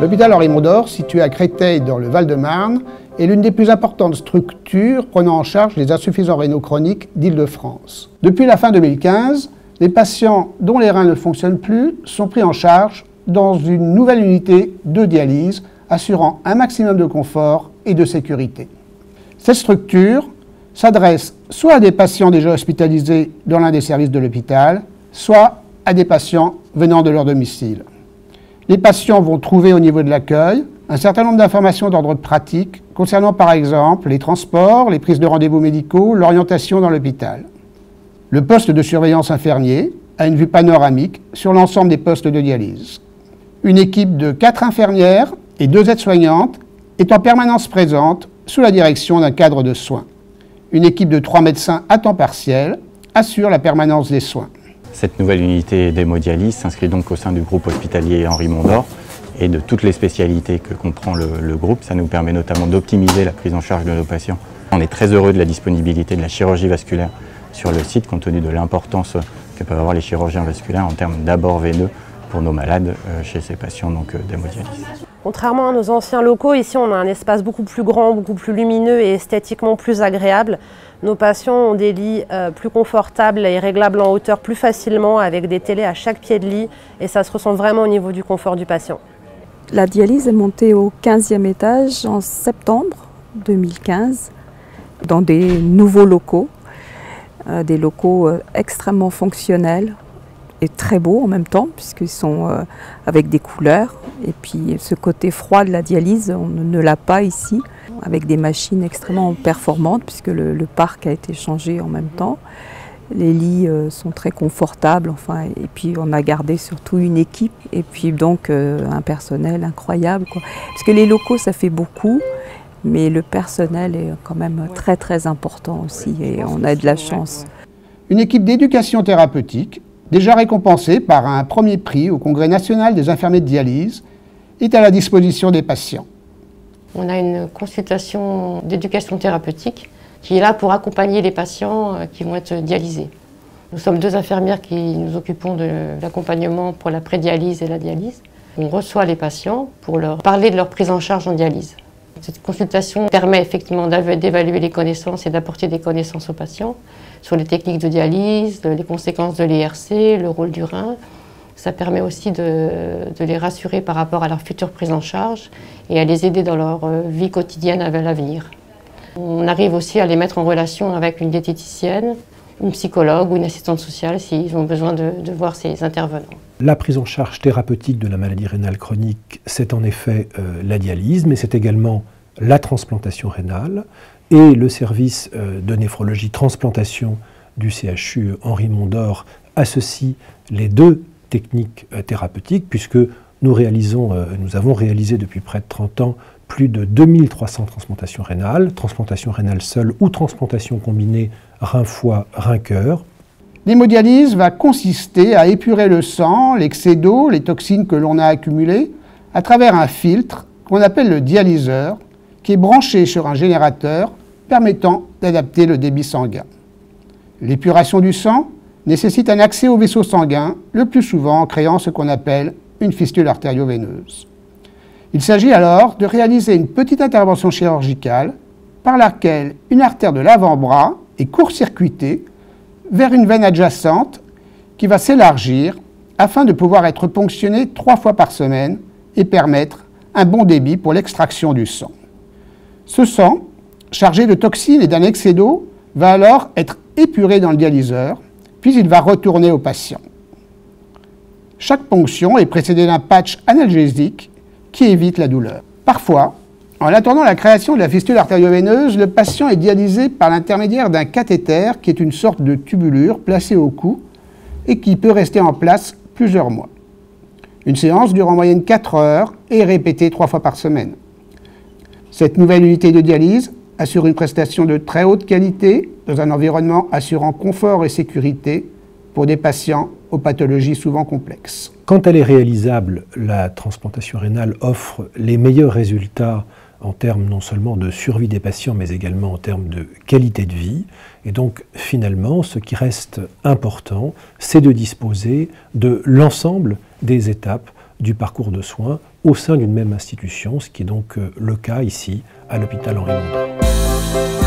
L'hôpital Henri Mondor, situé à Créteil dans le Val-de-Marne, est l'une des plus importantes structures prenant en charge les insuffisants rénaux chroniques d'Île-de-France. Depuis la fin 2015, les patients dont les reins ne fonctionnent plus sont pris en charge dans une nouvelle unité de dialyse assurant un maximum de confort et de sécurité. Cette structure s'adresse soit à des patients déjà hospitalisés dans l'un des services de l'hôpital, soit à des patients venant de leur domicile. Les patients vont trouver au niveau de l'accueil un certain nombre d'informations d'ordre pratique concernant par exemple les transports, les prises de rendez-vous médicaux, l'orientation dans l'hôpital. Le poste de surveillance infirmier a une vue panoramique sur l'ensemble des postes de dialyse. Une équipe de 4 infirmières et 2 aides-soignantes est en permanence présente sous la direction d'un cadre de soins. Une équipe de 3 médecins à temps partiel assure la permanence des soins. Cette nouvelle unité d'hémodialyse s'inscrit donc au sein du groupe hospitalier Henri Mondor et de toutes les spécialités que comprend le groupe. Ça nous permet notamment d'optimiser la prise en charge de nos patients. On est très heureux de la disponibilité de la chirurgie vasculaire sur le site, compte tenu de l'importance que peuvent avoir les chirurgiens vasculaires en termes d'abord veineux pour nos malades chez ces patients d'hémodialyse. Contrairement à nos anciens locaux, ici on a un espace beaucoup plus grand, beaucoup plus lumineux et esthétiquement plus agréable. Nos patients ont des lits plus confortables et réglables en hauteur plus facilement avec des télés à chaque pied de lit et ça se ressent vraiment au niveau du confort du patient. La dialyse est montée au 15e étage en septembre 2015 dans des nouveaux locaux, des locaux extrêmement fonctionnels et très beaux en même temps puisqu'ils sont avec des couleurs et puis ce côté froid de la dialyse on ne l'a pas ici avec des machines extrêmement performantes puisque le parc a été changé en même temps. Les lits sont très confortables enfin, et puis on a gardé surtout une équipe et puis donc un personnel incroyable quoi. Parce que les locaux ça fait beaucoup mais le personnel est quand même très très important aussi et on a de la chance. Une équipe d'éducation thérapeutique déjà récompensée par un premier prix au Congrès national des infirmiers de dialyse, est à la disposition des patients. On a une consultation d'éducation thérapeutique qui est là pour accompagner les patients qui vont être dialysés. Nous sommes 2 infirmières qui nous occupons de l'accompagnement pour la prédialyse et la dialyse. On reçoit les patients pour leur parler de leur prise en charge en dialyse. Cette consultation permet effectivement d'évaluer les connaissances et d'apporter des connaissances aux patients sur les techniques de dialyse, les conséquences de l'ERC, le rôle du rein. Ça permet aussi de les rassurer par rapport à leur future prise en charge et à les aider dans leur vie quotidienne à l'avenir. On arrive aussi à les mettre en relation avec une diététicienne, une psychologue ou une assistante sociale s'ils ont besoin de voir ces intervenants. La prise en charge thérapeutique de la maladie rénale chronique, c'est en effet la dialyse, mais c'est également la transplantation rénale et le service de néphrologie transplantation du CHU Henri Mondor associe les 2 techniques thérapeutiques puisque nous avons réalisé depuis près de 30 ans plus de 2300 transplantations rénales seule ou transplantation combinée rein-foie, rein-cœur. L'hémodialyse va consister à épurer le sang, l'excès d'eau, les toxines que l'on a accumulées, à travers un filtre qu'on appelle le dialyseur, qui est branché sur un générateur permettant d'adapter le débit sanguin. L'épuration du sang nécessite un accès au vaisseau sanguin, le plus souvent en créant ce qu'on appelle une fistule artério-veineuse. Il s'agit alors de réaliser une petite intervention chirurgicale par laquelle une artère de l'avant-bras est court-circuitée vers une veine adjacente qui va s'élargir afin de pouvoir être ponctionnée 3 fois par semaine et permettre un bon débit pour l'extraction du sang. Ce sang, chargé de toxines et d'un excès d'eau, va alors être épuré dans le dialyseur, puis il va retourner au patient. Chaque ponction est précédée d'un patch analgésique qui évite la douleur. Parfois, en attendant la création de la fistule artério-veineuse, le patient est dialysé par l'intermédiaire d'un cathéter qui est une sorte de tubulure placée au cou et qui peut rester en place plusieurs mois. Une séance dure en moyenne 4 heures et est répétée 3 fois par semaine. Cette nouvelle unité de dialyse assure une prestation de très haute qualité dans un environnement assurant confort et sécurité pour des patients aux pathologies souvent complexes. quand elle est réalisable, la transplantation rénale offre les meilleurs résultats en termes non seulement de survie des patients, mais également en termes de qualité de vie. Et donc, finalement, ce qui reste important, c'est de disposer de l'ensemble des étapes du parcours de soins au sein d'une même institution, ce qui est donc le cas ici à l'hôpital Henri Mondor.